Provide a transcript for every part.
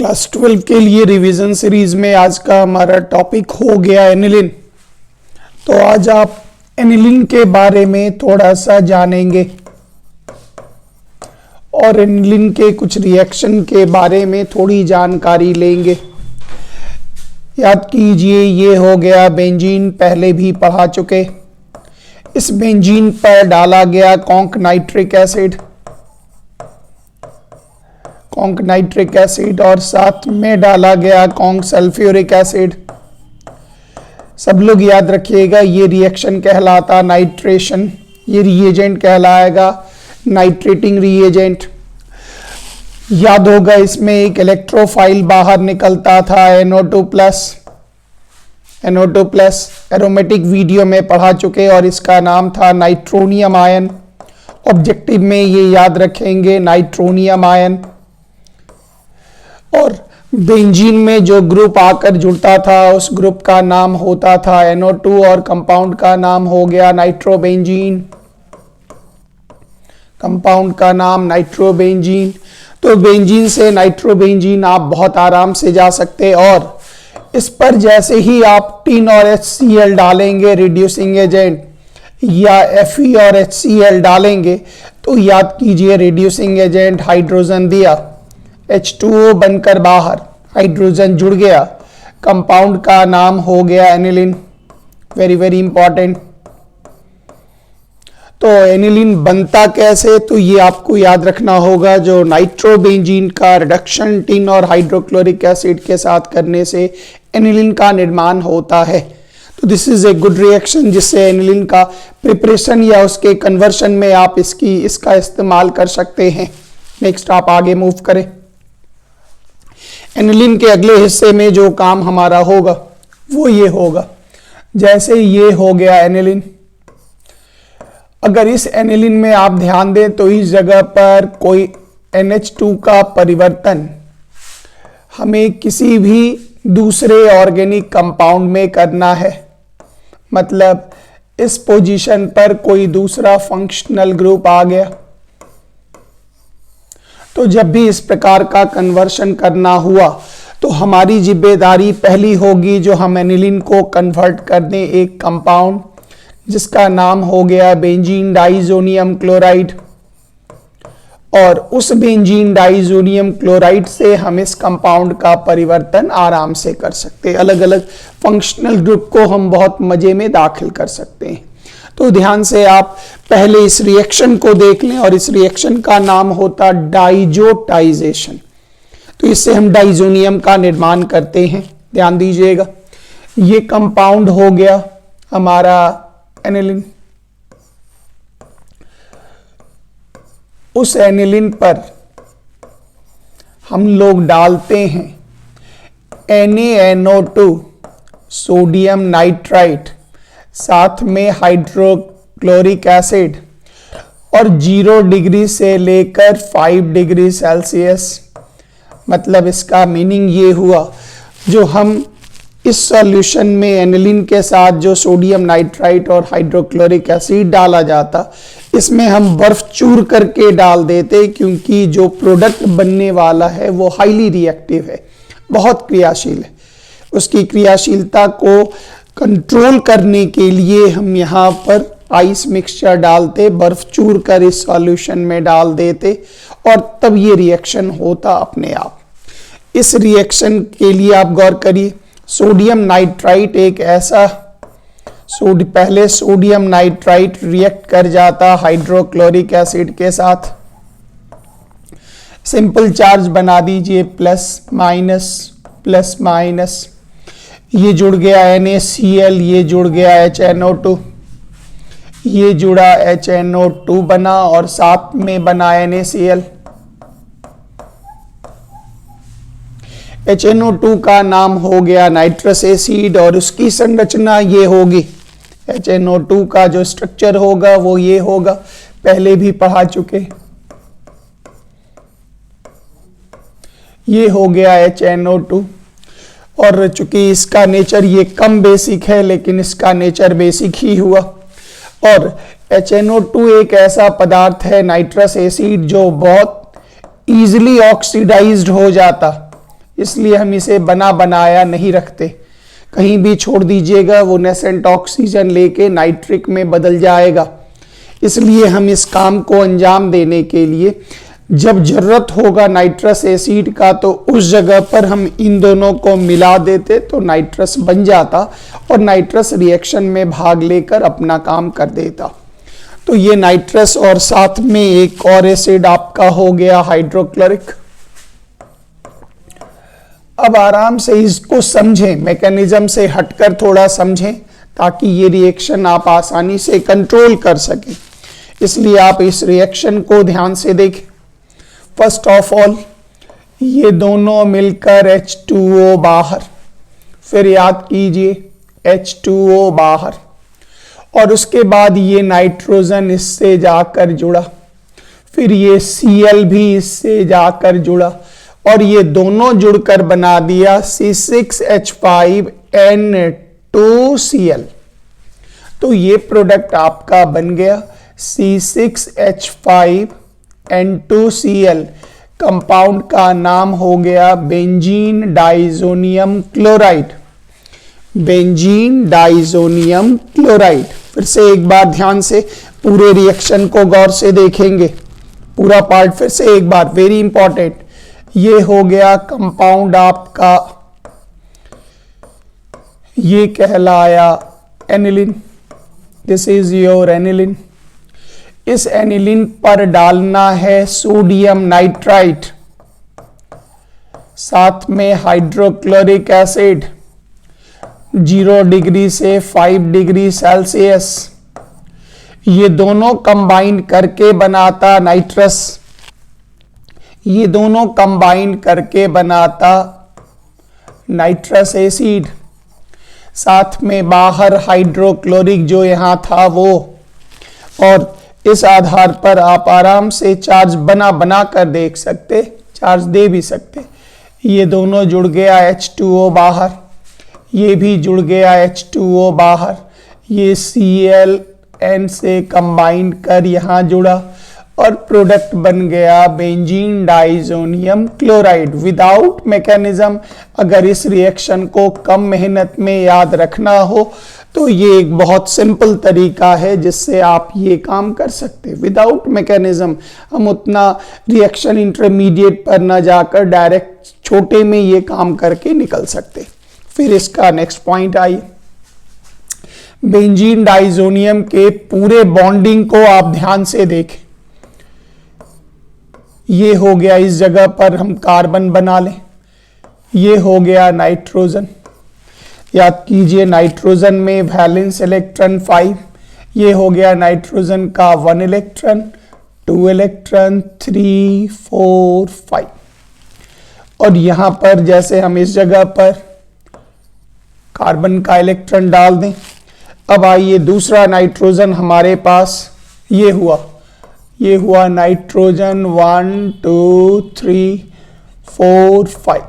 Class 12 के लिए revision series में आज का हमारा टॉपिक हो गया एनिलीन। तो आज आप एनिलीन के बारे में थोड़ा सा जानेंगे और एनिलीन के कुछ रिएक्शन के बारे में थोड़ी जानकारी लेंगे। याद कीजिए ये हो गया बेंजीन, पहले भी पढ़ा चुके। इस बेंजीन पर डाला गया कॉन्क नाइट्रिक एसिड और साथ में डाला गया कॉन्क सल्फ्यूरिक एसिड। सब लोग याद रखिएगा ये रिएक्शन कहलाता नाइट्रेशन, ये रिएजेंट कहलाएगा नाइट्रेटिंग रिएजेंट। याद होगा इसमें एक इलेक्ट्रोफाइल बाहर निकलता था NO2+ एरोमेटिक वीडियो में पढ़ा चुके और इसका नाम था नाइट्रोनियम आयन। ऑब्जेक्टिव में ये याद रखेंगे नाइट्रोनियम आयन। और बेंजीन में जो ग्रुप आकर जुड़ता था उस ग्रुप का नाम होता था NO2 और कंपाउंड का नाम हो गया नाइट्रोबेंजीन। कंपाउंड का नाम नाइट्रोबेंजीन। तो बेंजीन से नाइट्रोबेंजीन आप बहुत आराम से जा सकते हैं और इस पर जैसे ही आप टिन और HCl डालेंगे रिड्यूसिंग एजेंट या Fe और HCl डालेंगे तो याद कीजिए रिड्यूसिंग एजेंट हाइड्रोजन दिया, H2O बनकर बाहर हाइड्रोजन जुड़ गया, कंपाउंड का नाम हो गया एनिलीन। Very very important. तो एनिलीन बनता कैसे, तो ये आपको याद रखना होगा। जो नाइट्रोबेंजीन का रिडक्शन टिन और हाइड्रोक्लोरिक एसिड के साथ करने से एनिलीन का निर्माण होता है। तो this is a good reaction जिससे एनिलीन का प्रिपरेशन या उसके कन्वर्शन में आप इसका इस्तेमाल कर सकते हैं। नेक्स्ट आप आगे मूव करें। एनिलीन के अगले हिस्से में जो काम हमारा होगा वो ये होगा, जैसे ये हो गया एनिलीन। अगर इस एनिलीन में आप ध्यान दें तो इस जगह पर कोई NH2 का परिवर्तन हमें किसी भी दूसरे ऑर्गेनिक कंपाउंड में करना है। मतलब इस पोजीशन पर कोई दूसरा फंक्शनल ग्रुप आ गया तो जब भी इस प्रकार का कन्वर्शन करना हुआ तो हमारी जिम्मेदारी पहली होगी जो हम एनिलीन को कन्वर्ट कर दें एक कंपाउंड जिसका नाम हो गया बेंजीन डाइजोनियम क्लोराइड। और उस बेंजीन डाइजोनियम क्लोराइड से हम इस कंपाउंड का परिवर्तन आराम से कर सकते हैं। अलग अलग फंक्शनल ग्रुप को हम बहुत मजे में दाखिल कर सकते हैं। तो ध्यान से आप पहले इस रिएक्शन को देख लें और इस रिएक्शन का नाम होता डाइजोटाइजेशन। तो इससे हम डाइजोनियम का निर्माण करते हैं। ध्यान दीजिएगा ये कंपाउंड हो गया हमारा एनिलीन। उस एनिलीन पर हम लोग डालते हैं NaNO2 सोडियम नाइट्राइट, साथ में हाइड्रोक्लोरिक एसिड और 0 डिग्री से लेकर 5 डिग्री सेल्सियस। मतलब इसका मीनिंग ये हुआ जो हम इस सॉल्यूशन में एनिलीन के साथ जो सोडियम नाइट्राइट और हाइड्रोक्लोरिक एसिड डाला जाता इसमें हम बर्फ चूर करके डाल देते क्योंकि जो प्रोडक्ट बनने वाला है वो हाईली रिएक्टिव है, बहुत क्रियाशील है। उसकी क्रियाशीलता को कंट्रोल करने के लिए हम यहाँ पर आइस मिक्सचर डालते, बर्फ चूर कर इस सॉल्यूशन में डाल देते और तब ये रिएक्शन होता अपने आप। इस रिएक्शन के लिए आप गौर करिए, सोडियम नाइट्राइट एक ऐसा पहले सोडियम नाइट्राइट रिएक्ट कर जाता हाइड्रोक्लोरिक एसिड के साथ। सिंपल चार्ज बना दीजिए प्लस माइनस। ये जुड़ गया NaCl, ये जुड़ गया HNO2, ये जुड़ा HNO2 बना और साथ में बना NaCl। HNO2 का नाम हो गया नाइट्रस एसिड और उसकी संरचना ये होगी। HNO2 का जो स्ट्रक्चर होगा वो ये होगा, पहले भी पढ़ा चुके। ये हो गया HNO2 और चूंकि इसका नेचर ये कम बेसिक है लेकिन इसका नेचर बेसिक ही हुआ। और HNO2 एक ऐसा पदार्थ है नाइट्रस एसिड जो बहुत इजीली ऑक्सीडाइज्ड हो जाता इसलिए हम इसे बना बनाया नहीं रखते। कहीं भी छोड़ दीजिएगा वो नेसेंट ऑक्सीजन लेके नाइट्रिक में बदल जाएगा। इसलिए हम इस काम को अंजाम देने के लिए जब जरूरत होगा नाइट्रस एसिड का तो उस जगह पर हम इन दोनों को मिला देते तो नाइट्रस बन जाता और नाइट्रस रिएक्शन में भाग लेकर अपना काम कर देता। तो ये नाइट्रस और साथ में एक और एसिड आपका हो गया हाइड्रोक्लोरिक। अब आराम से इसको समझें, मैकेनिज्म से हटकर थोड़ा समझें ताकि ये रिएक्शन आप आसानी से कंट्रोल कर सकें। इसलिए आप इस रिएक्शन को ध्यान से देखें। फर्स्ट ऑफ ऑल ये दोनों मिलकर H2O बाहर, फिर याद कीजिए H2O बाहर, और उसके बाद ये नाइट्रोजन इससे जाकर जुड़ा, फिर ये Cl भी इससे जाकर जुड़ा और ये दोनों जुड़कर बना दिया C6H5N2Cl। तो ये प्रोडक्ट आपका बन गया C6H5N2Cl। कंपाउंड का नाम हो गया benzene diazonium chloride. Benzene diazonium chloride. फिर से एक बार ध्यान से पूरे रिएक्शन को गौर से देखेंगे, पूरा पार्ट फिर से एक बार, वेरी इंपॉर्टेंट। ये हो गया कंपाउंड आपका, ये कहलाया aniline. This is your aniline. इस एनिलिन पर डालना है सोडियम नाइट्राइट, साथ में हाइड्रोक्लोरिक एसिड 0 डिग्री से 5 डिग्री सेल्सियस। ये दोनों कंबाइन करके बनाता नाइट्रस, ये दोनों कंबाइन करके बनाता नाइट्रस एसिड। साथ में बाहर हाइड्रोक्लोरिक जो यहां था वो, और इस आधार पर आप आराम से चार्ज बना कर देख सकते, चार्ज दे भी सकते। ये दोनों जुड़ गया H2O बाहर, ये भी जुड़ गया H2O बाहर, ये Cl से कंबाइन कर यहां जुड़ा और प्रोडक्ट बन गया benzene diazonium chloride. Without mechanism अगर इस रिएक्शन को कम मेहनत में याद रखना हो तो ये एक बहुत सिंपल तरीका है जिससे आप ये काम कर सकते। विदाउट मैकेनिज्म हम उतना रिएक्शन इंटरमीडिएट पर न जाकर डायरेक्ट छोटे में ये काम करके निकल सकते। फिर इसका नेक्स्ट पॉइंट आइए, बेंजीन डाइजोनियम के पूरे बॉन्डिंग को आप ध्यान से देखें। ये हो गया, इस जगह पर हम कार्बन बना लें, ये हो गया नाइट्रोजन। याद कीजिए नाइट्रोजन में वैलेंस इलेक्ट्रॉन 5, ये हो गया नाइट्रोजन का 1 इलेक्ट्रॉन, 2 इलेक्ट्रॉन, 3, 4, 5। और यहां पर जैसे हम इस जगह पर कार्बन का इलेक्ट्रॉन डाल दें। अब आइए दूसरा नाइट्रोजन हमारे पास ये हुआ नाइट्रोजन 1, 2, 3, 4, 5।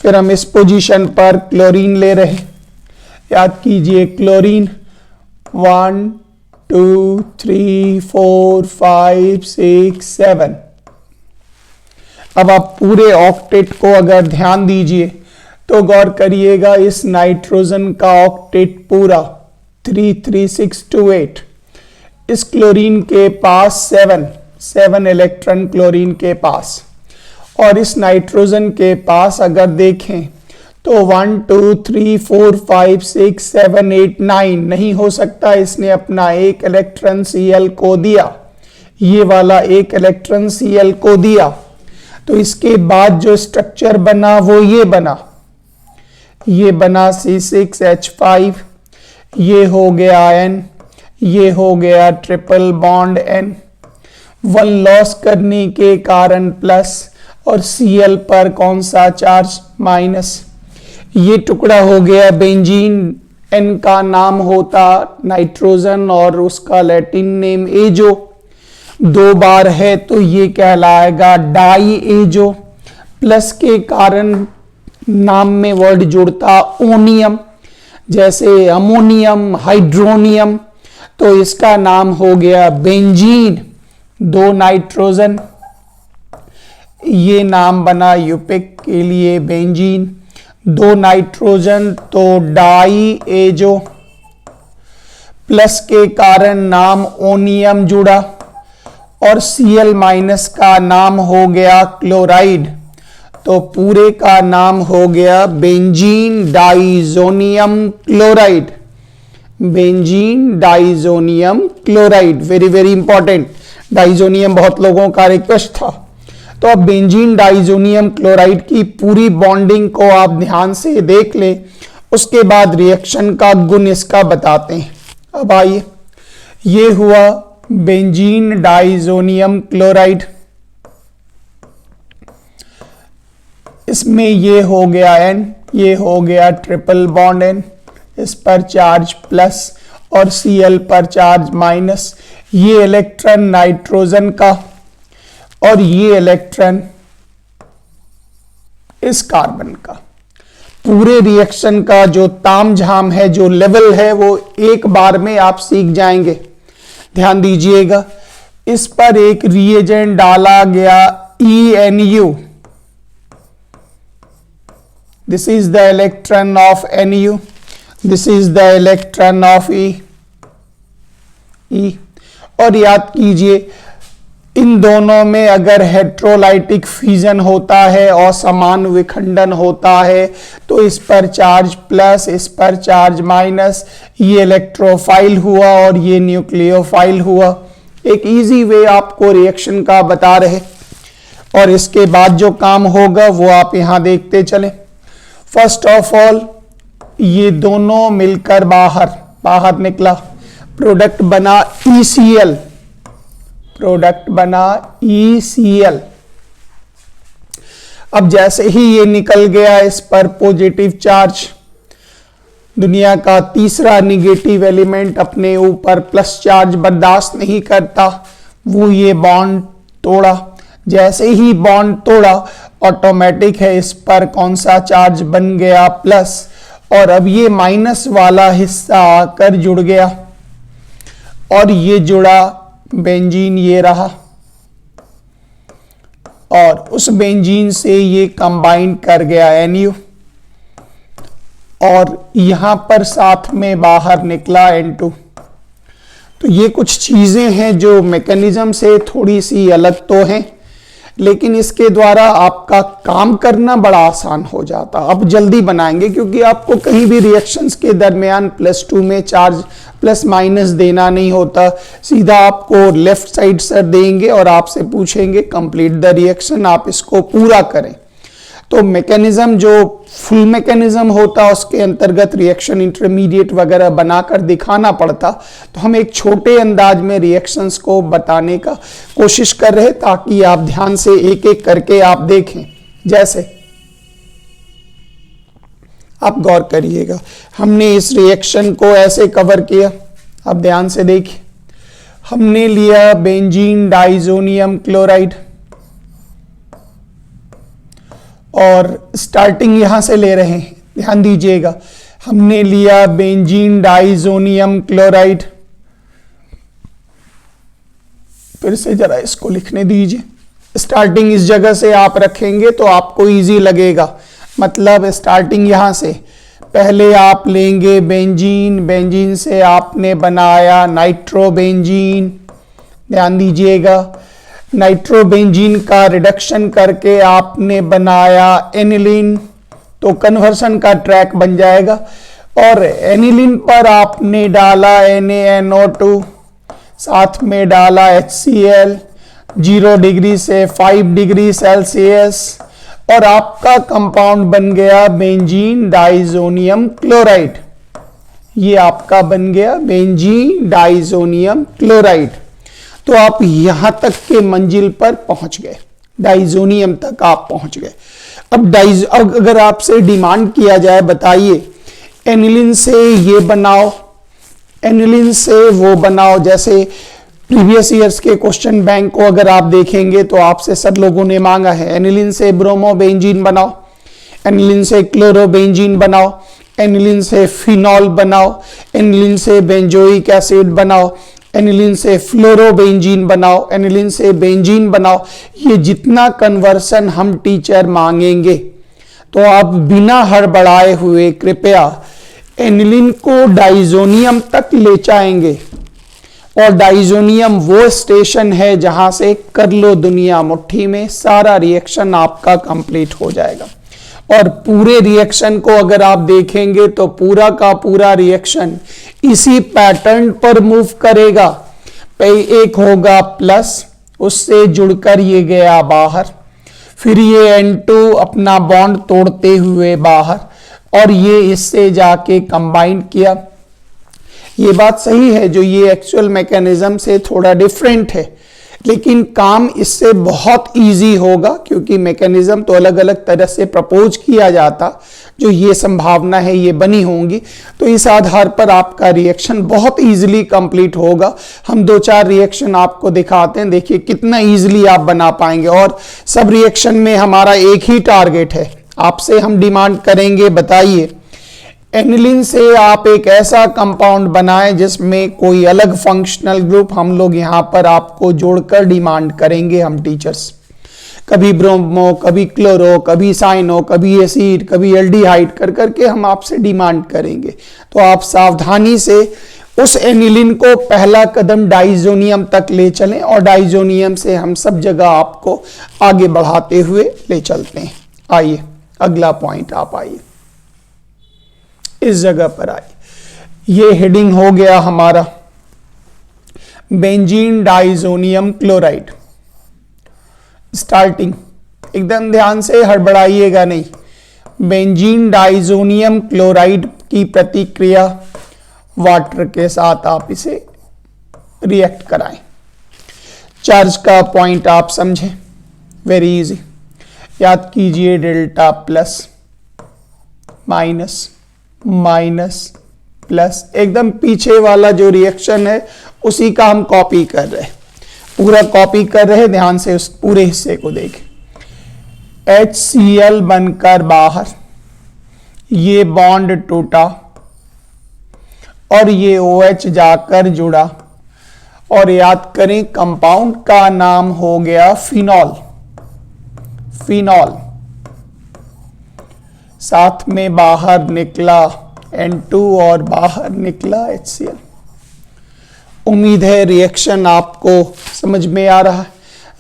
फिर हम इस पोजीशन पर क्लोरीन ले रहे, याद कीजिए क्लोरीन 1, 2, 3, 4, 5, 6, 7। अब आप पूरे ऑक्टेट को अगर ध्यान दीजिए तो गौर करिएगा, इस नाइट्रोजन का ऑक्टेट पूरा 3, 3, 6, 2, 8। इस क्लोरीन के पास 7 इलेक्ट्रॉन क्लोरीन के पास, और इस नाइट्रोजन के पास अगर देखें तो 1, 2, 3, 4, 5, 6, 7, 8, 9 नहीं हो सकता। इसने अपना एक इलेक्ट्रॉन Cl को दिया, ये वाला एक इलेक्ट्रॉन Cl को दिया। तो इसके बाद जो स्ट्रक्चर बना वो ये बना C6H5, ये हो गया N, ये हो गया ट्रिपल बॉन्ड N, 1 लॉस करने के कारण प्लस, और Cl पर कौन सा चार्ज, माइनस। ये टुकड़ा हो गया बेंजीन। N का नाम होता नाइट्रोजन और उसका लैटिन नेम एजो, 2 बार है तो ये कहलाएगा डाई एजो। प्लस के कारण नाम में वर्ड जुड़ता ओनियम, जैसे अमोनियम, हाइड्रोनियम, तो इसका नाम हो गया बेंजीन। 2 नाइट्रोजन, ये नाम बना यूपिक के लिए बेंजीन। 2 नाइट्रोजन तो डाईएजो, प्लस के कारण नाम ओनियम जुड़ा और Cl माइनस का नाम हो गया क्लोराइड, तो पूरे का नाम हो गया benzene diazonium chloride. Benzene diazonium chloride, very very important. Diazonium बहुत लोगों का रिक्वेस्ट था। तो अब बेंजीन डाइजोनियम क्लोराइड की पूरी बॉन्डिंग को आप ध्यान से देख लें, उसके बाद रिएक्शन का गुण इसका बताते हैं। अब आइए, ये हुआ बेंजीन डाइजोनियम क्लोराइड, इसमें ये हो गया N, ये हो गया ट्रिपल बॉन्ड N, इस पर चार्ज प्लस और Cl पर चार्ज माइनस। ये इलेक्ट्रॉन नाइट्रोजन का और ये इलेक्ट्रॉन इस कार्बन का। पूरे रिएक्शन का जो तामझाम है, जो लेवल है, वो एक बार में आप सीख जाएंगे। ध्यान दीजिएगा, इस पर एक रिएजेंट डाला गया ENU, this is the electron of Nu, this is the electron of E। और याद कीजिए, इन दोनों में अगर हेट्रोलाइटिक फ्यूजन होता है और समान विखंडन होता है, तो इस पर चार्ज प्लस, इस पर चार्ज माइनस, ये इलेक्ट्रोफाइल हुआ और ये न्यूक्लियोफाइल हुआ। एक इजी वे आपको रिएक्शन का बता रहे, और इसके बाद जो काम होगा वो आप यहां देखते चलें। फर्स्ट ऑफ ऑल, ये दोनों मिलकर बाहर निकला, प्रोडक्ट बना ECl, प्रोडक्ट बना ECl। अब जैसे ही ये निकल गया, इस पर पॉजिटिव चार्ज, दुनिया का तीसरा निगेटिव एलिमेंट अपने ऊपर प्लस चार्ज बर्दाश्त नहीं करता, वो ये बॉन्ड तोड़ा। जैसे ही बॉन्ड तोड़ा, ऑटोमेटिक है इस पर कौन सा चार्ज बन गया प्लस, और अब ये माइनस वाला हिस्सा आकर जुड़ गया और ये जुड़ा बेंजीन, ये रहा, और उस बेंजीन से ये कंबाइन कर गया Nu, और यहां पर साथ में बाहर निकला N2। तो ये कुछ चीजें हैं जो मैकेनिज्म से थोड़ी सी अलग तो हैं, लेकिन इसके द्वारा आपका काम करना बड़ा आसान हो जाता। अब जल्दी बनाएंगे, क्योंकि आपको कहीं भी रिएक्शंस के दरमियान +2 में चार्ज प्लस माइनस देना नहीं होता, सीधा आपको लेफ्ट साइड सर देंगे और आपसे पूछेंगे कंप्लीट द रिएक्शन, आप इसको पूरा करें। तो मैकेनिज्म जो फुल मैकेनिज्म होता है, उसके अंतर्गत रिएक्शन इंटरमीडिएट वगैरह बनाकर दिखाना पड़ता। तो हम एक छोटे अंदाज में रिएक्शंस को बताने का कोशिश कर रहे, ताकि आप ध्यान से एक एक करके आप देखें। जैसे आप गौर करिएगा, हमने इस रिएक्शन को ऐसे कवर किया, अब ध्यान से देखिए। हमने लिया बेंजीन डाइजोनियम क्लोराइड, और स्टार्टिंग यहां से ले रहे हैं, ध्यान दीजिएगा। हमने लिया बेंजीन डाइजोनियम क्लोराइड, फिर से जरा इसको लिखने दीजिए। स्टार्टिंग इस जगह से आप रखेंगे तो आपको इजी लगेगा, मतलब स्टार्टिंग यहां से। पहले आप लेंगे बेंजीन, बेंजीन से आपने बनाया नाइट्रोबेंजीन, ध्यान दीजिएगा। नाइट्रोबेंजीन का रिडक्शन करके आपने बनाया एनिलीन, तो कन्वर्सन का ट्रैक बन जाएगा, और एनिलीन पर आपने डाला NaNO2, साथ में डाला HCl, 0 डिग्री से 5 डिग्री सेल्सियस, और आपका कंपाउंड बन गया बेंजीन डाइजोनियम क्लोराइड। ये आपका बन गया बेंजीन डाइजोनियम क्लोराइड। तो आप यहां तक के मंजिल पर पहुंच गए, डाइजोनियम तक आप पहुंच गए। अब अगर आपसे डिमांड किया जाए, बताइए एनिलीन से ये बनाओ, एनिलीन से वो बनाओ, जैसे प्रीवियस ईयर्स के क्वेश्चन बैंक को अगर आप देखेंगे तो आपसे सब लोगों ने मांगा है एनिलीन से ब्रोमोबेंजीन बनाओ, एनिलीन से क्लोरोबेंजीन बनाओ, एनिलीन से फिनॉल बनाओ, एनिलीन से बेंजोइक एसिड बनाओ। एनिलीन से फ्लोरोबेंजीन बनाओ, एनिलीन से बेंजीन बनाओ। ये जितना कन्वर्सन हम टीचर मांगेंगे तो आप बिना हड़बड़ाए हुए कृपया एनिलीन को डाइजोनियम तक ले जाएंगे। और डाइजोनियम वो स्टेशन है जहां से कर लो दुनिया मुट्ठी में, सारा रिएक्शन आपका कंप्लीट हो जाएगा। और पूरे रिएक्शन को अगर आप देखेंगे तो पूरा का पूरा रिएक्शन इसी पैटर्न पर मूव करेगा। एक होगा प्लस, उससे जुड़कर ये गया बाहर, फिर ये N2 अपना बॉन्ड तोड़ते हुए बाहर, और ये इससे जाके कंबाइन किया। ये बात सही है, जो ये एक्चुअल मैकेनिज्म से थोड़ा डिफरेंट है, लेकिन काम इससे बहुत इजी होगा क्योंकि मैकेनिज्म तो अलग अलग तरह से प्रपोज किया जाता, जो ये संभावना है ये बनी होंगी। तो इस आधार पर आपका रिएक्शन बहुत इजीली कंप्लीट होगा। हम 2-4 रिएक्शन आपको दिखाते हैं, देखिए कितना इजीली आप बना पाएंगे। और सब रिएक्शन में हमारा एक ही टारगेट है, आपसे हम डिमांड करेंगे बताइए एनिलीन से आप एक ऐसा कंपाउंड बनाएं जिसमें कोई अलग फंक्शनल ग्रुप हम लोग यहां पर आपको जोड़कर डिमांड करेंगे हम टीचर्स। कभी ब्रोमो, कभी क्लोरो, कभी साइनो, कभी एसिड, कभी एल्डिहाइड कर करके हम आपसे डिमांड करेंगे। तो आप सावधानी से उस एनिलीन को पहला कदम डाइजोनियम तक ले चलें और डाइजोनियम से हम सब जगह आपको आगे बढ़ाते हुए ले चलते हैं। आइए अगला पॉइंट आप आइए, इस जगह पर आइए। ये हेडिंग हो गया हमारा बेंजीन डाइजोनियम क्लोराइड। स्टार्टिंग एकदम ध्यान से, हड़बड़ाइएगा नहीं। बेंजीन डाइजोनियम क्लोराइड की प्रतिक्रिया वाटर के साथ आप इसे रिएक्ट कराएं। चार्ज का पॉइंट आप समझें, वेरी इजी। याद कीजिए delta plus minus minus plus, एकदम पीछे वाला जो रिएक्शन है उसी का हम कॉपी कर रहे हैं, पूरा कॉपी कर रहे हैं। ध्यान से उस पूरे हिस्से को देखें। HCl बनकर बाहर, ये बॉन्ड टूटा और ये OH जाकर जुड़ा, और याद करें कंपाउंड का नाम हो गया फिनॉल। फिनॉल साथ में बाहर निकला N2 और बाहर निकला HCl। उम्मीद है रिएक्शन आपको समझ में आ रहा है।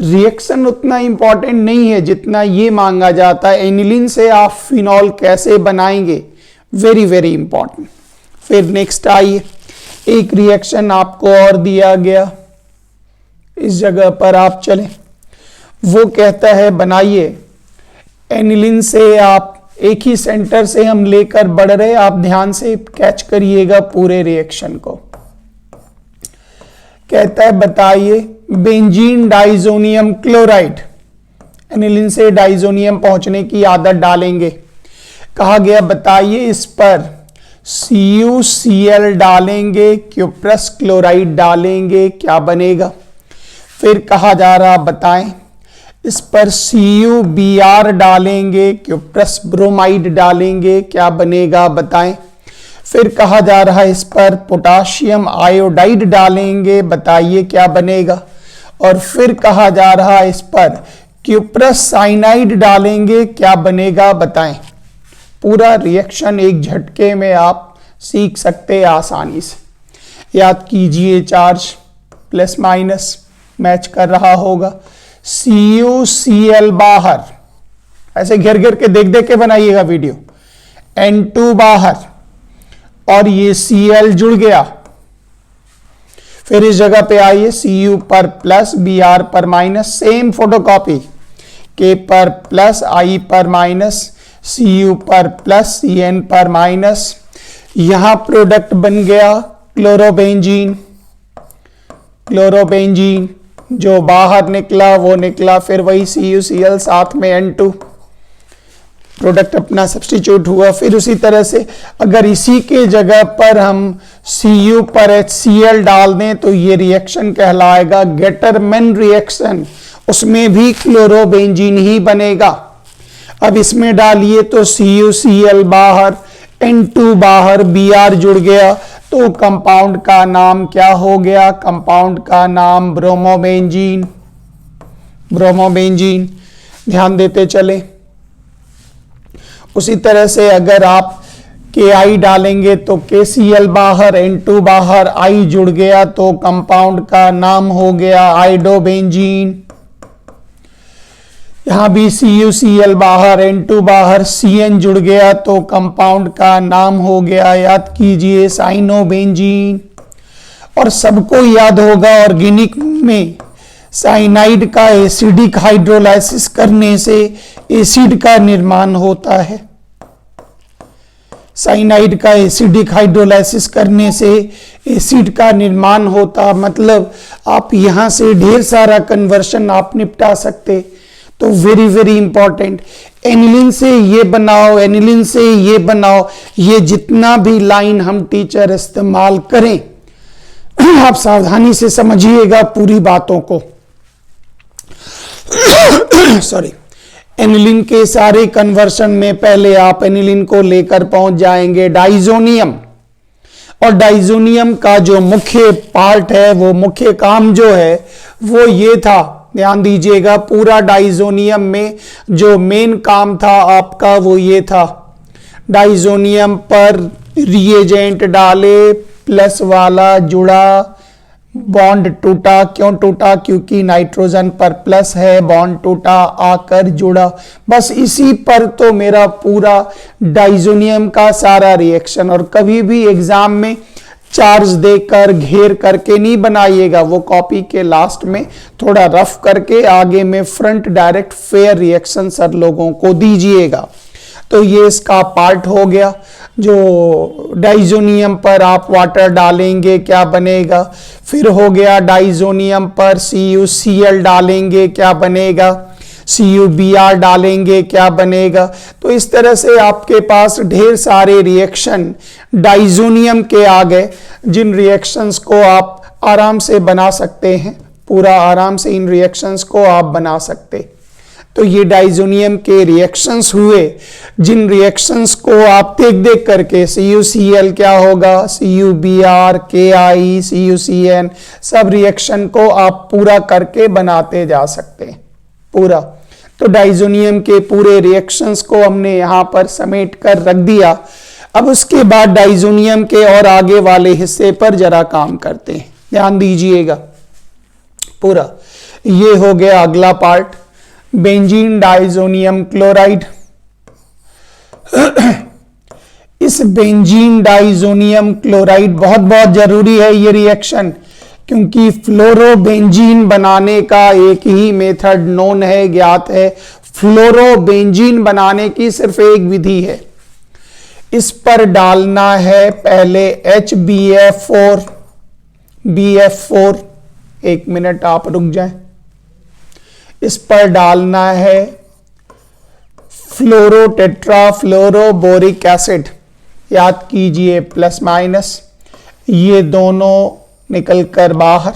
रिएक्शन उतना इंपॉर्टेंट नहीं है जितना ये मांगा जाता है, एनिलीन से आप फिनॉल कैसे बनाएंगे, वेरी वेरी इंपॉर्टेंट। फिर नेक्स्ट आइए, एक रिएक्शन आपको और दिया गया, इस जगह पर आप चलें। वो कहता है बनाइए एनिलीन से आप, एक ही सेंटर से हम लेकर बढ़ रहे, आप ध्यान से कैच करिएगा पूरे रिएक्शन को। कहता है बताइए बेंजीन डाइजोनियम क्लोराइड, एनिलीन से डाइजोनियम पहुंचने की आदत डालेंगे। कहा गया बताइए इस पर CuCl डालेंगे, क्यूप्रस क्लोराइड डालेंगे, क्या बनेगा। फिर कहा जा रहा बताएं इस पर CuBr डालेंगे, क्यूप्रस ब्रोमाइड डालेंगे, क्या बनेगा बताएं। फिर कहा जा रहा है इस पर पोटाशियम आयोडाइड डालेंगे, बताइए क्या बनेगा। और फिर कहा जा रहा है इस पर क्यूप्रस साइनाइड डालेंगे, क्या बनेगा बताएं। पूरा रिएक्शन एक झटके में आप सीख सकते हैं आसानी से। याद कीजिए चार्ज प्लस माइनस मैच कर रहा होगा। CuCl बाहर, ऐसे घेर घेर के देख देख के बनाइएगा वीडियो। N2 बाहर और ये Cl जुड़ गया। फिर इस जगह पे आइए, Cu पर प्लस, Br पर माइनस, सेम फोटोकॉपी। K पर प्लस, I पर माइनस, Cu पर प्लस, Cn पर माइनस। यहां प्रोडक्ट बन गया क्लोरोबेंजीन। क्लोरोबेंजीन जो बाहर निकला वो निकला, फिर वही CuCl साथ में N2, प्रोडक्ट अपना सब्स्टिट्यूट हुआ। फिर उसी तरह से अगर इसी के जगह पर हम Cu पर HCl डाल दें तो ये रिएक्शन कहलाएगा गेटरमैन रिएक्शन, उसमें भी क्लोरोबेंजीन ही बनेगा। अब इसमें डालिए तो CuCl बाहर, N2 बाहर, Br जुड़ गया, तो कंपाउंड का नाम क्या हो गया? कंपाउंड का नाम ब्रोमोबेंजीन। ब्रोमोबेंजीन ध्यान देते चले। उसी तरह से अगर आप KI डालेंगे तो KCl बाहर, N2 बाहर, I जुड़ गया तो कंपाउंड का नाम हो गया आइडोबेंजीन। यहां भी CuCl बाहर, N2 बाहर, CN जुड़ गया तो कंपाउंड का नाम हो गया, याद कीजिए, साइनोबेंजीन। और सबको याद होगा ऑर्गेनिक में साइनाइड का एसिडिक हाइड्रोलाइसिस करने से एसिड का निर्माण होता है। साइनाइड का एसिडिक हाइड्रोलाइसिस करने से एसिड का निर्माण होता, मतलब आप यहां से ढेर सारा कन्वर्शन आप निपटा सकते। तो वेरी वेरी इंपॉर्टेंट, एनिलीन से ये बनाओ, एनिलीन से ये बनाओ, ये जितना भी लाइन हम टीचर इस्तेमाल करें आप सावधानी से समझिएगा पूरी बातों को। सॉरी, एनिलीन के सारे कन्वर्शन में पहले आप एनिलीन को लेकर पहुंच जाएंगे डाइजोनियम, और डाइजोनियम का जो मुख्य पार्ट है, वो मुख्य काम जो है वो ये था, ध्यान दीजिएगा, पूरा डाइजोनियम में जो मेन काम था आपका वो ये था, डाइजोनियम पर रिएजेंट डाले, प्लस वाला जुड़ा, बॉन्ड टूटा। क्यों टूटा? क्योंकि नाइट्रोजन पर प्लस है, बॉन्ड टूटा, आकर जुड़ा। बस इसी पर तो मेरा पूरा डाइजोनियम का सारा रिएक्शन। और कभी भी एग्जाम में चार्ज देकर घेर करके नहीं बनाइएगा, वो कॉपी के लास्ट में थोड़ा रफ करके आगे में front direct fair reaction sir लोगों को दीजिएगा। तो ये इसका पार्ट हो गया। जो डाइजोनियम पर आप वाटर डालेंगे क्या बनेगा? फिर हो गया डाइजोनियम पर CuCl डालेंगे क्या बनेगा? CuBr डालेंगे क्या बनेगा? तो इस तरह से आपके पास ढेर सारे रिएक्शन डाइजोनियम के आ गए, जिन रिएक्शंस को आप आराम से बना सकते हैं, पूरा आराम से इन रिएक्शंस को आप बना सकते। तो ये डाइजोनियम के रिएक्शंस हुए, जिन रिएक्शंस को आप देख देख करके CuCl क्या होगा, CuBr, KI, CuCN, सब रिएक्शन को आप पूरा करके बनाते जा सकते हैं पूरा। तो डाइजोनियम के पूरे रिएक्शंस को हमने यहां पर समेट कर रख दिया। अब उसके बाद डाइजोनियम के और आगे वाले हिस्से पर जरा काम करते हैं, ध्यान दीजिएगा पूरा। ये हो गया अगला पार्ट, बेंजीन डाइजोनियम क्लोराइड। इस बेंजीन डाइजोनियम क्लोराइड बहुत बहुत जरूरी है ये रिएक्शन, क्योंकि फ्लोरोबेंजीन बनाने का एक ही मेथड नोन है, ज्ञात है। फ्लोरोबेंजीन बनाने की सिर्फ एक विधि है, इस पर डालना है पहले HbF4, BF4, एक मिनट आप रुक जाएं, इस पर डालना है फ्लोरो टेट्रा फ्लोरोबोरिक एसिड, याद कीजिए प्लस माइनस, ये दोनों निकलकर बाहर,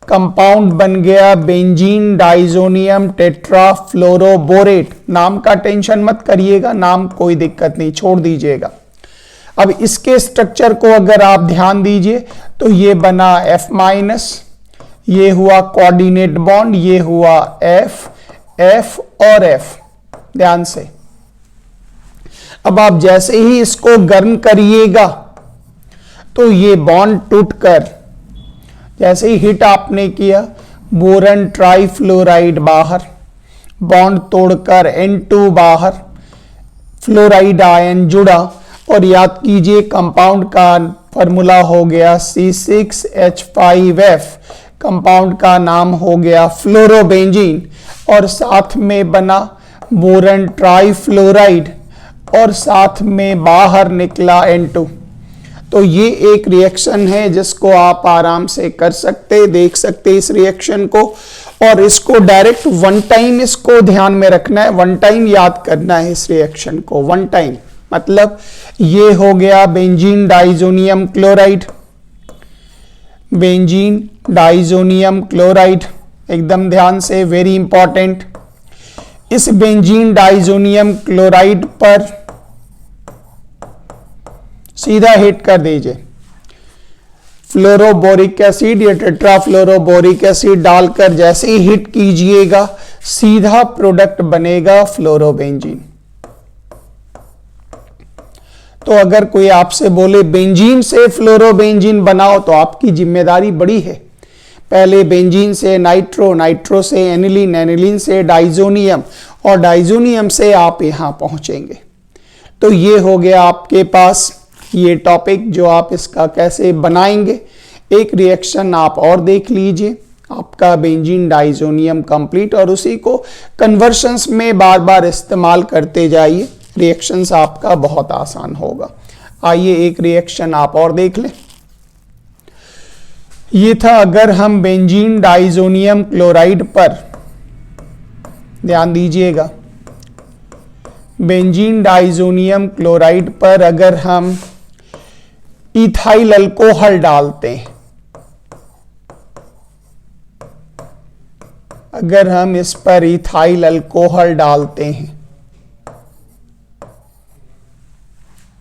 कंपाउंड बन गया बेंजीन डाइजोनियम टेट्रा फ्लोरोबोरेट। नाम का टेंशन मत करिएगा, नाम कोई दिक्कत नहीं, छोड़ दीजिएगा। अब इसके स्ट्रक्चर को अगर आप ध्यान दीजिए तो ये बना F-, ये हुआ कोऑर्डिनेट बॉन्ड, ये हुआ F, F और F, ध्यान से। अब आप जैसे ही इसको गर्म करिएगा तो ये बॉन्ड टूटकर, जैसे ही हिट आपने किया, बोरन ट्राइफ्लोराइड बाहर, बॉन्ड तोड़कर N2 बाहर, फ्लोराइड आयन जुड़ा। और याद कीजिए कंपाउंड का फॉर्मूला हो गया C6H5F, कंपाउंड का नाम हो गया फ्लोरोबेंजीन, और साथ में बना बोरन ट्राइफ्लोराइड, और साथ में बाहर निकला N2। तो ये एक रिएक्शन है जिसको आप आराम से कर सकते, देख सकते इस रिएक्शन को। और इसको डायरेक्ट वन टाइम इसको ध्यान में रखना है, वन टाइम याद करना है इस रिएक्शन को, वन टाइम। मतलब ये हो गया benzene diazonium chloride, benzene diazonium chloride, एकदम ध्यान से, वेरी इंपॉर्टेंट। इस बेंजीन डाइजोनियम क्लोराइड पर सीधा हिट कर दीजिए, फ्लोरोबोरिक एसिड या टेट्राफ्लोरोबोरिक एसिड डालकर जैसे ही हिट कीजिएगा सीधा प्रोडक्ट बनेगा फ्लोरोबेंजीन। तो अगर कोई आपसे बोले बेंजीन से फ्लोरोबेंजीन बनाओ तो आपकी जिम्मेदारी बड़ी है। पहले बेंजीन से नाइट्रो, नाइट्रो से एनिलीन, एनिलीन से डाइजोनियम और डाइजोनियम से आप यहां पहुंचेंगे। तो ये हो गया आपके पास ये टॉपिक जो आप इसका कैसे बनाएंगे। एक रिएक्शन आप और देख लीजिए, आपका बेंजीन डाइजोनियम कंप्लीट, और उसी को कन्वर्शंस में बार बार इस्तेमाल करते जाइए, रिएक्शंस आपका बहुत आसान होगा। आइए एक रिएक्शन आप और देख लें। ये था अगर हम बेंजीन डाइजोनियम क्लोराइड पर, ध्यान दीजिएगा, बेंजीन डाइजोनियम क्लोराइड पर अगर हम इथाइल अल्कोहल डालते हैं, अगर हम इस पर इथाइल अल्कोहल डालते हैं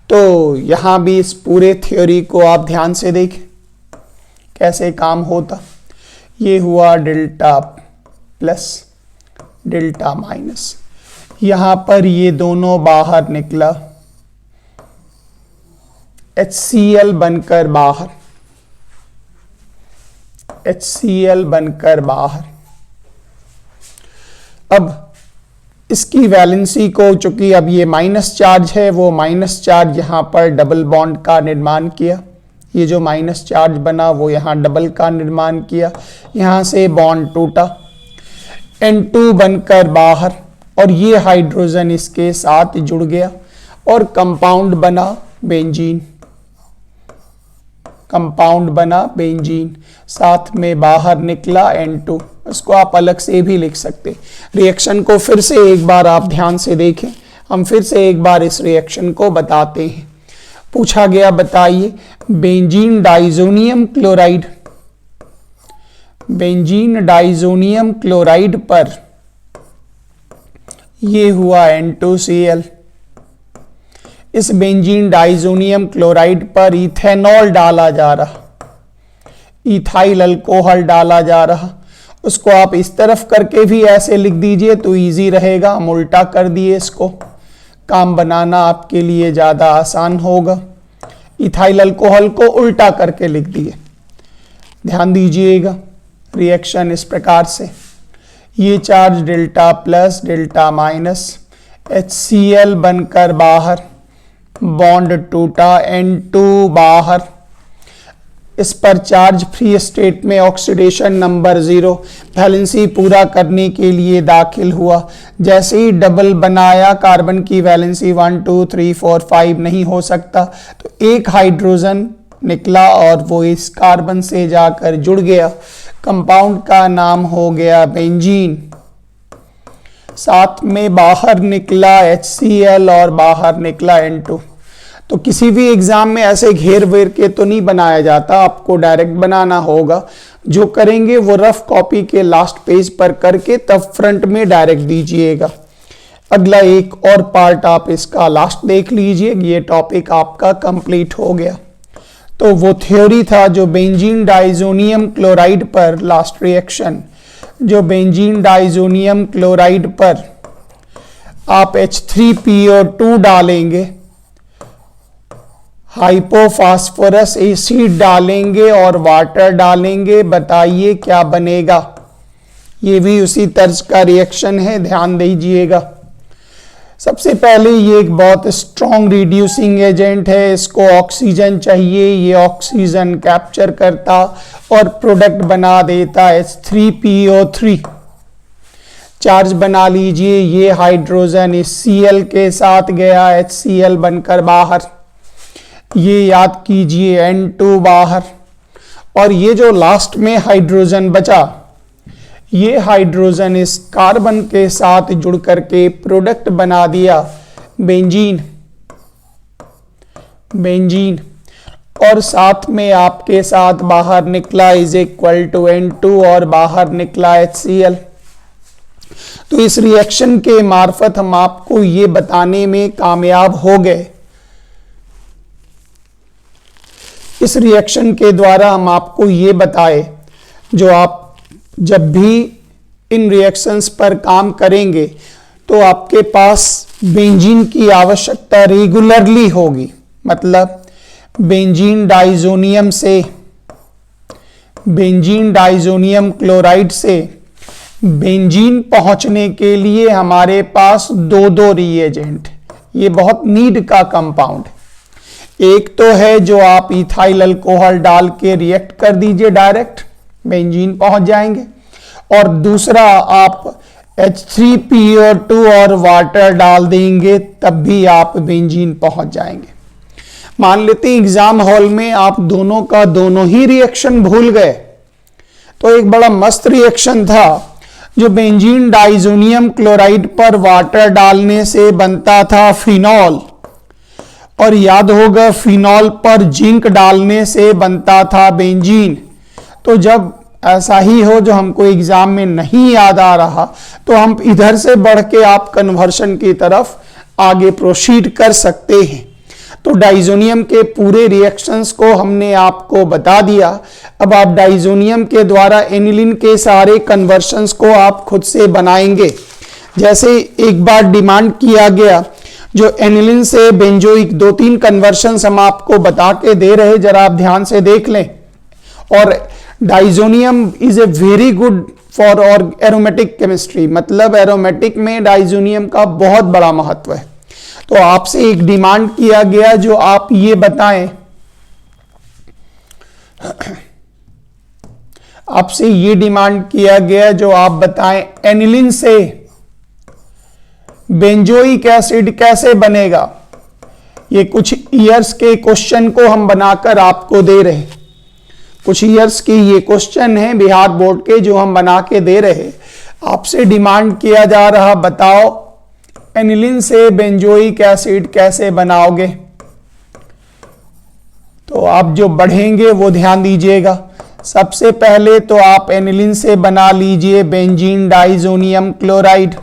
तो यहां भी इस पूरे थ्योरी को आप ध्यान से देखें कैसे काम होता। ये हुआ डेल्टा प्लस डेल्टा माइनस, यहां पर ये दोनों बाहर निकला, HCl बनकर बाहर, HCl बनकर बाहर। अब इसकी वैलेंसी को, चूंकि अब ये माइनस चार्ज है, वो माइनस चार्ज यहां पर डबल बॉन्ड का निर्माण किया, ये जो माइनस चार्ज बना वो यहां डबल का निर्माण किया, यहां से बॉन्ड टूटा, N2 बनकर बाहर, और ये हाइड्रोजन इसके साथ जुड़ गया और कंपाउंड बना बेंजीन, कंपाउंड बना बेंजीन, साथ में बाहर निकला N2। इसको आप अलग से भी लिख सकते। रिएक्शन को फिर से एक बार आप ध्यान से देखें, हम फिर से एक बार इस रिएक्शन को बताते हैं। पूछा गया, बताइए benzene diazonium chloride, benzene diazonium chloride पर ये हुआ N2Cl, इस बेंजीन डाइजोनियम क्लोराइड पर इथेनॉल डाला जा रहा, इथाइल अल्कोहल डाला जा रहा, उसको आप इस तरफ करके भी ऐसे लिख दीजिए तो इजी रहेगा। हम उल्टा कर दिए, इसको काम बनाना आपके लिए ज़्यादा आसान होगा। इथाइल अल्कोहल को उल्टा करके लिख दिए, ध्यान दीजिएगा। रिएक्शन इस प्रकार से, ये charge delta plus delta minus, HCl बनकर बाहर, बॉन्ड टूटा, N2 बाहर, इस पर चार्ज फ्री स्टेट में ऑक्सीडेशन नंबर 0, वैलेंसी पूरा करने के लिए दाखिल हुआ। जैसे ही डबल बनाया, कार्बन की वैलेंसी 1 2 3 4 5 नहीं हो सकता, तो एक हाइड्रोजन निकला और वो इस कार्बन से जाकर जुड़ गया, कंपाउंड का नाम हो गया बेंजीन। साथ में बाहर निकला HCl और बाहर निकला N2। तो किसी भी एग्जाम में ऐसे घेर वेर के तो नहीं बनाया जाता, आपको डायरेक्ट बनाना होगा। जो करेंगे वो रफ कॉपी के लास्ट पेज पर करके तब फ्रंट में डायरेक्ट दीजिएगा। अगला एक और पार्ट आप इसका लास्ट देख लीजिए, ये टॉपिक आपका कंप्लीट हो गया। तो वो थ्योरी था जो बेंजीन डाइजोनियम क्लोराइड पर, लास्ट रिएक्शन जो बेंजीन डाइजोनियम क्लोराइड पर आप H3PO2 डालेंगे, हाइपोफास्फोरस एसिड डालेंगे और वाटर डालेंगे, बताइए क्या बनेगा। ये भी उसी तर्ज का रिएक्शन है, ध्यान दीजिएगा। सबसे पहले ये एक बहुत स्ट्रॉन्ग रिड्यूसिंग एजेंट है, इसको ऑक्सीजन चाहिए, ये ऑक्सीजन कैप्चर करता और प्रोडक्ट बना देता H3PO3। चार्ज बना लीजिए, ये हाइड्रोजन इस Cl के साथ गया, HCl बनकर बाहर, ये याद कीजिए N2 बाहर, और ये जो लास्ट में हाइड्रोजन बचा, ये हाइड्रोजन इस कार्बन के साथ जुड़ करके प्रोडक्ट बना दिया बेंजीन, बेंजीन, और साथ में आपके साथ बाहर निकला इज इक्वल टू N2 और बाहर निकला HCl। तो इस रिएक्शन के मार्फत हम आपको ये बताने में कामयाब हो गए इस रिएक्शन के द्वारा हम आपको ये बताए, जो आप जब भी इन रिएक्शंस पर काम करेंगे तो आपके पास बेंजीन की आवश्यकता रेगुलरली होगी। मतलब बेंजीन डाइजोनियम क्लोराइड से बेंजीन पहुंचने के लिए हमारे पास दो रिएजेंट, ये बहुत नीड का कंपाउंड। एक तो है जो आप इथाइल अल्कोहल डाल के रिएक्ट कर दीजिए, डायरेक्ट बेंजीन पहुंच जाएंगे, और दूसरा आप H3PO2 और वाटर डाल देंगे, तब भी आप बेंजीन पहुंच जाएंगे। मान लेते हैं एग्जाम हॉल में आप दोनों का दोनों ही रिएक्शन भूल गए, तो एक बड़ा मस्त रिएक्शन था जो बेंजीन डाइजोनियम क्लोराइड पर वाटर डालने से बनता था फिनॉल, और याद होगा फिनॉल पर जिंक डालने से बनता था बेंजीन। तो जब ऐसा ही हो जो हमको एग्जाम में नहीं याद आ रहा, तो हम इधर से बढ़ के आप कन्वर्शन की तरफ आगे प्रोसीड कर सकते हैं। तो डाइजोनियम के पूरे रिएक्शंस को हमने आपको बता दिया। अब आप डाइजोनियम के द्वारा एनिलीन के सारे कन्वर्शंस को आप खुद से बनाएंगे। जैसे एक बार डिमांड किया गया, जो एनिलीन से बेंजोइक 2-3 कन्वर्शंस हम आपको बता के दे रहे, जरा आप ध्यान से देख लें। और diazonium is a very good for और एरोमेटिक केमिस्ट्री, मतलब एरोमेटिक में डाइजोनियम का बहुत बड़ा महत्व है। तो आपसे एक डिमांड किया गया जो आप ये बताएं, आपसे ये डिमांड किया गया जो आप बताएं एनिलीन से बेंजोइक एसिड कैसे बनेगा। ये कुछ ईयर्स के क्वेश्चन को हम बनाकर आपको दे रहे हैं। कुछ ईयर्स के ये क्वेश्चन हैं बिहार बोर्ड के जो हम बना के दे रहे। आपसे डिमांड किया जा रहा, बताओ एनिलीन से बेंजोइक एसिड कैसे बनाओगे। तो आप जो बढ़ेंगे वो ध्यान दीजिएगा। सबसे पहले तो आप एनिलीन से बना लीजिए बेंजीन डाइजोनियम क्लोराइड।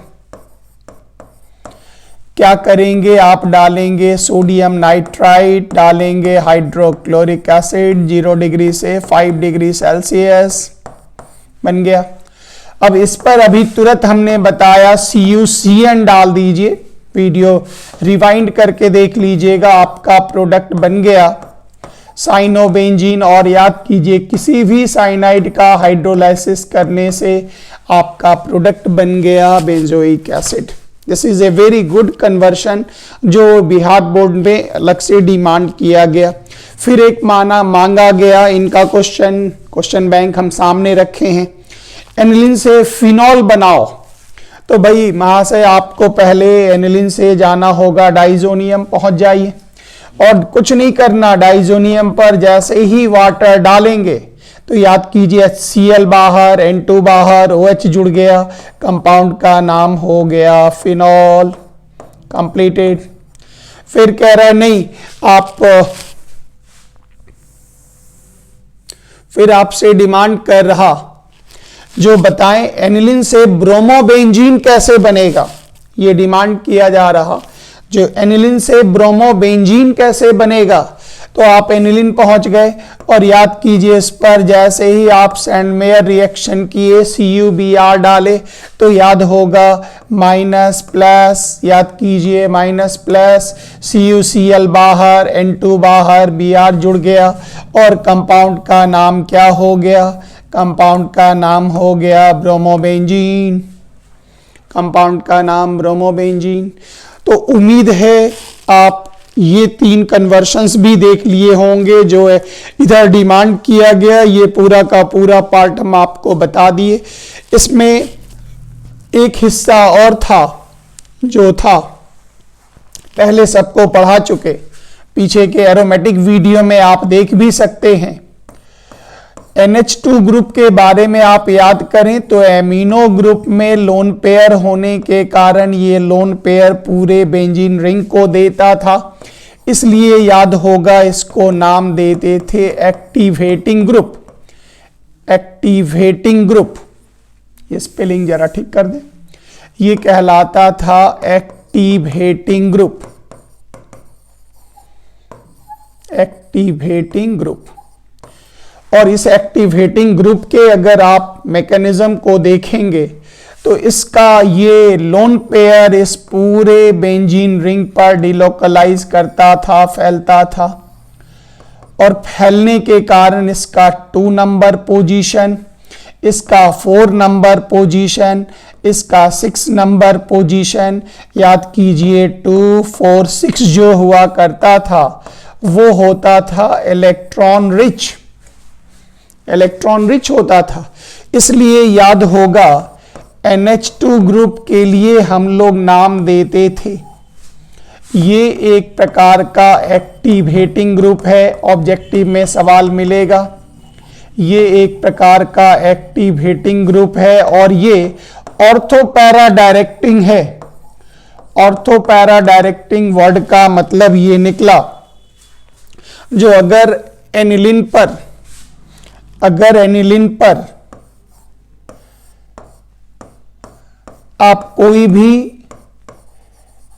क्या करेंगे, आप डालेंगे सोडियम नाइट्राइट, डालेंगे हाइड्रोक्लोरिक एसिड 0 डिग्री से 5 डिग्री सेल्सियस, बन गया। अब इस पर अभी तुरंत हमने बताया CuCN डाल दीजिए, वीडियो रिवाइंड करके देख लीजिएगा, आपका प्रोडक्ट बन गया साइनोबेंजीन। और याद कीजिए किसी भी साइनाइड का हाइड्रोलाइसिस करने से आपका प्रोडक्ट बन गया benzoic acid. This is a very good conversion जो बिहार बोर्ड में अलग से डिमांड किया गया। फिर एक मांगा गया इनका क्वेश्चन बैंक हम सामने रखे हैं, एनिलीन से फिनॉल बनाओ। तो भाई महाशय आपको पहले एनिलीन से जाना होगा डाइजोनियम, पहुंच जाइए और कुछ नहीं करना, डाइजोनियम पर जैसे ही वाटर डालेंगे तो याद कीजिए HCl बाहर, N2 बाहर, OH जुड़ गया, कंपाउंड का नाम हो गया फिनॉल। कंप्लीटेड। फिर कह रहा है नहीं आप, फिर आपसे डिमांड कर रहा जो बताएं एनिलीन से ब्रोमोबेंजीन कैसे बनेगा। ये डिमांड किया जा रहा जो एनिलीन से ब्रोमोबेंजीन कैसे बनेगा। तो आप एनिलीन पहुंच गए और याद कीजिए इस पर जैसे ही आप सैंडमेयर रिएक्शन किए CuBr डाले तो याद होगा माइनस प्लस, याद कीजिए माइनस प्लस, CuCl बाहर, N2 बाहर, Br जुड़ गया और कंपाउंड का नाम क्या हो गया, कंपाउंड का नाम हो गया ब्रोमोबेंजीन। कंपाउंड का नाम ब्रोमोबेंजीन। तो उम्मीद है आप ये 3 कन्वर्शंस भी देख लिए होंगे जो है इधर डिमांड किया गया। ये पूरा का पूरा पार्ट हम आपको बता दिए। इसमें एक हिस्सा और था जो था पहले सबको पढ़ा चुके, पीछे के एरोमेटिक वीडियो में आप देख भी सकते हैं। NH2 ग्रुप के बारे में आप याद करें तो एमिनो ग्रुप में लोन पेयर होने के कारण ये लोन पेयर पूरे बेंजीन रिंग को देता था, इसलिए याद होगा इसको नाम देते थे एक्टिवेटिंग ग्रुप। एक्टिवेटिंग ग्रुप, ये स्पेलिंग जरा ठीक कर दे, ये कहलाता था एक्टिवेटिंग ग्रुप। Activating group. और इस एक्टिवेटिंग ग्रुप के अगर आप मैकेनिज्म को देखेंगे तो इसका ये लोन पेयर इस पूरे बेंजीन रिंग पर डिलोकलाइज करता था, फैलता था, और फैलने के कारण इसका 2 नंबर पोजीशन, इसका 4 नंबर पोजीशन, इसका 6 नंबर पोजीशन, याद कीजिए 2, 4, 6 जो हुआ करता था वो होता था इलेक्ट्रॉन रिच होता था। इसलिए याद होगा NH2 ग्रुप के लिए हम लोग नाम देते थे, ये एक प्रकार का एक्टिवेटिंग ग्रुप है, ऑब्जेक्टिव में सवाल मिलेगा। ये एक प्रकार का एक्टिवेटिंग ग्रुप है और ये ऑर्थो पैरा डायरेक्टिंग है। ऑर्थो पैरा डायरेक्टिंग वर्ड का मतलब ये निकला, जो अगर एनिलीन पर आप कोई भी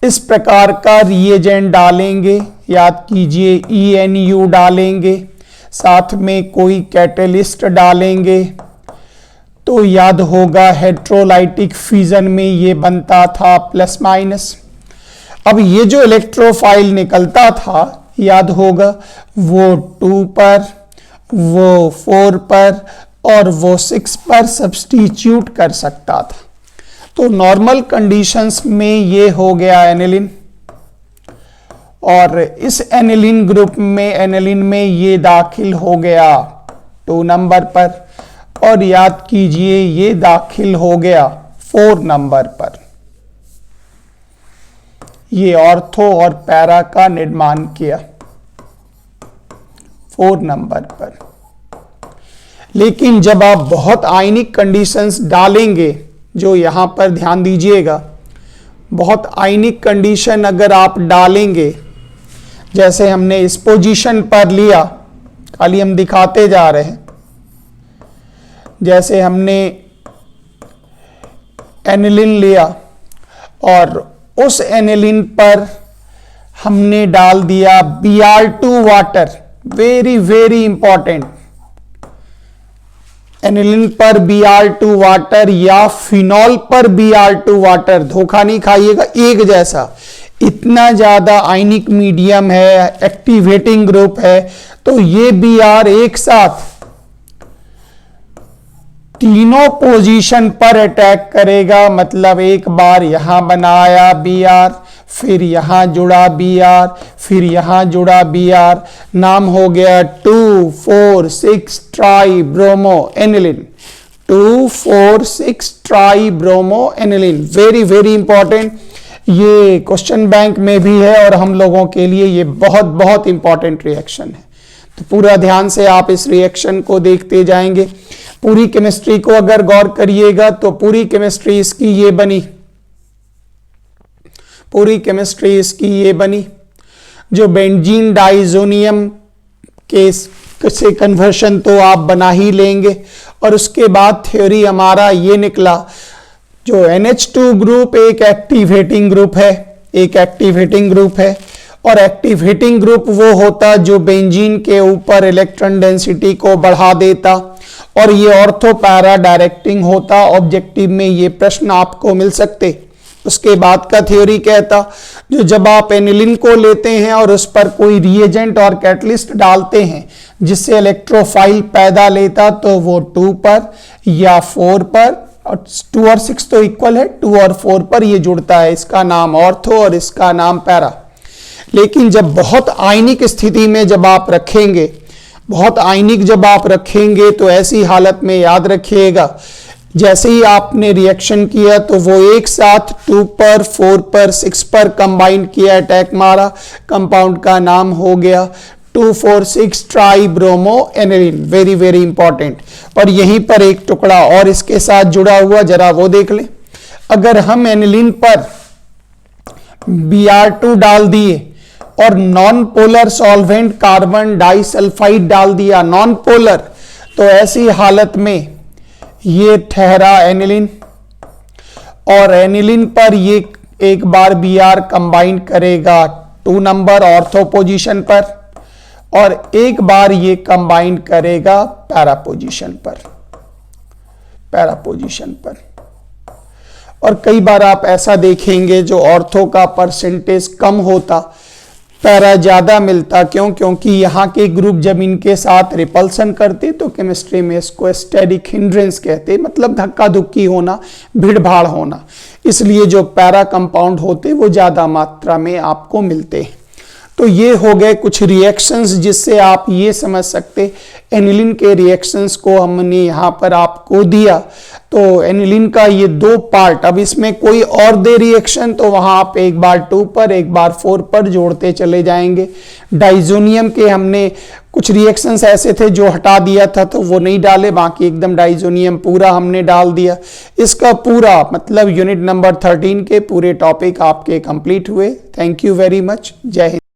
इस प्रकार का रिएजेंट डालेंगे, याद कीजिए ENU डालेंगे, साथ में कोई कैटेलिस्ट डालेंगे, तो याद होगा हेट्रोलाइटिक फ्यूजन में ये बनता था प्लस माइनस। अब ये जो इलेक्ट्रोफाइल निकलता था याद होगा वो 2 पर, वो 4 पर और वो 6 पर सब्स्टिट्यूट कर सकता था। तो नॉर्मल कंडीशंस में ये हो गया एनिलीन, और इस एनिलीन ग्रुप में एनिलीन में ये दाखिल हो गया 2 नंबर पर, और याद कीजिए ये दाखिल हो गया 4 नंबर पर। ये ऑर्थो और पैरा का निर्माण किया 4 नंबर पर। लेकिन जब आप बहुत आयनिक कंडीशंस डालेंगे, जो यहां पर ध्यान दीजिएगा, बहुत आयनिक कंडीशन अगर आप डालेंगे, जैसे हमने इस पोजीशन पर लिया, खाली हम दिखाते जा रहे हैं, जैसे हमने एनिलीन लिया और उस एनिलीन पर हमने डाल दिया Br2 water, very very important, aniline पर Br2 वाटर या फिनॉल पर Br2 वाटर, धोखा नहीं खाइएगा, एक जैसा, इतना ज्यादा आयनिक मीडियम है, एक्टिवेटिंग ग्रुप है, तो ये Br एक साथ तीनों पोजीशन पर अटैक करेगा। मतलब एक बार यहां बनाया Br, फिर यहां जुड़ा Br, फिर यहां जुड़ा Br, नाम हो गया 2,4,6 try bromo aniline. 2,4,6 try bromo aniline, very very important, ये क्वेश्चन बैंक में भी है और हम लोगों के लिए ये बहुत बहुत इंपॉर्टेंट रिएक्शन है। तो पूरा ध्यान से आप इस रिएक्शन को देखते जाएंगे। पूरी केमिस्ट्री को अगर गौर करिएगा तो पूरी केमिस्ट्री इसकी ये बनी, पूरी केमिस्ट्री इसकी ये बनी, जो बेंजीन डाइजोनियम के से कन्वर्शन तो आप बना ही लेंगे, और उसके बाद थ्योरी हमारा ये निकला, जो NH2 ग्रुप एक एक्टिवेटिंग ग्रुप है, एक एक्टिवेटिंग ग्रुप है, और एक्टिवेटिंग ग्रुप वो होता जो बेंजीन के ऊपर इलेक्ट्रॉन डेंसिटी को बढ़ा देता, और ये ऑर्थो पैरा डायरेक्टिंग होता। ऑब्जेक्टिव में ये प्रश्न आपको मिल सकते। उसके बाद का थ्योरी कहता, जो जब आप एनिलीन को लेते हैं और उस पर कोई रिएजेंट और कैटलिस्ट डालते हैं जिससे इलेक्ट्रोफाइल पैदा लेता, तो वो 2 पर या 4 पर, और 2 और 6 तो इक्वल है, 2 और 4 पर ये जुड़ता है, इसका नाम ऑर्थो और इसका नाम पैरा। लेकिन जब बहुत आयनिक स्थिति में जब आप रखेंगे, बहुत आयनिक जब आप रखेंगे, तो ऐसी हालत में याद रखिएगा, जैसे ही आपने रिएक्शन किया तो वो एक साथ 2 पर, 4 पर, 6 पर कंबाइन किया, अटैक मारा, कंपाउंड का नाम हो गया 2,4,6 try bromo aniline, very very important. और यहीं पर एक टुकड़ा और इसके साथ जुड़ा हुआ, जरा वो देख लें। अगर हम एनिलीन पर Br2 डाल दिए और non polar solvent carbon disulphide डाल दिया, नॉन पोलर, तो ऐसी हालत में ये ठहरा एनिलीन, और एनिलीन पर ये एक बार Br कंबाइन करेगा 2 नंबर ऑर्थो पोजीशन पर, और एक बार ये कंबाइन करेगा पैरा पोजीशन पर। और कई बार आप ऐसा देखेंगे जो ऑर्थो का परसेंटेज कम होता, पैरा ज्यादा मिलता। क्योंकि यहाँ के ग्रुप जब इनके साथ रिपल्सन करते तो केमिस्ट्री में इसको स्टेरिक हिंड्रेंस कहते, मतलब धक्का धुक्की होना, भीड़ भाड़ होना। इसलिए जो पैरा कंपाउंड होते वो ज्यादा मात्रा में आपको मिलते हैं। तो ये हो गए कुछ रिएक्शंस जिससे आप ये समझ सकते एनिलीन के रिएक्शंस को हमने यहाँ पर आपको दिया। तो एनिलीन का ये 2 पार्ट, अब इसमें कोई और दे रिएक्शन तो वहां आप एक बार 2 पर एक बार 4 पर जोड़ते चले जाएंगे। डाइजोनियम के हमने कुछ रिएक्शंस ऐसे थे जो हटा दिया था तो वो नहीं डाले, बाकी एकदम डाइजोनियम पूरा हमने डाल दिया। इसका पूरा मतलब यूनिट नंबर 13 के पूरे टॉपिक आपके कंप्लीट हुए। Thank you very much. जय हिंद।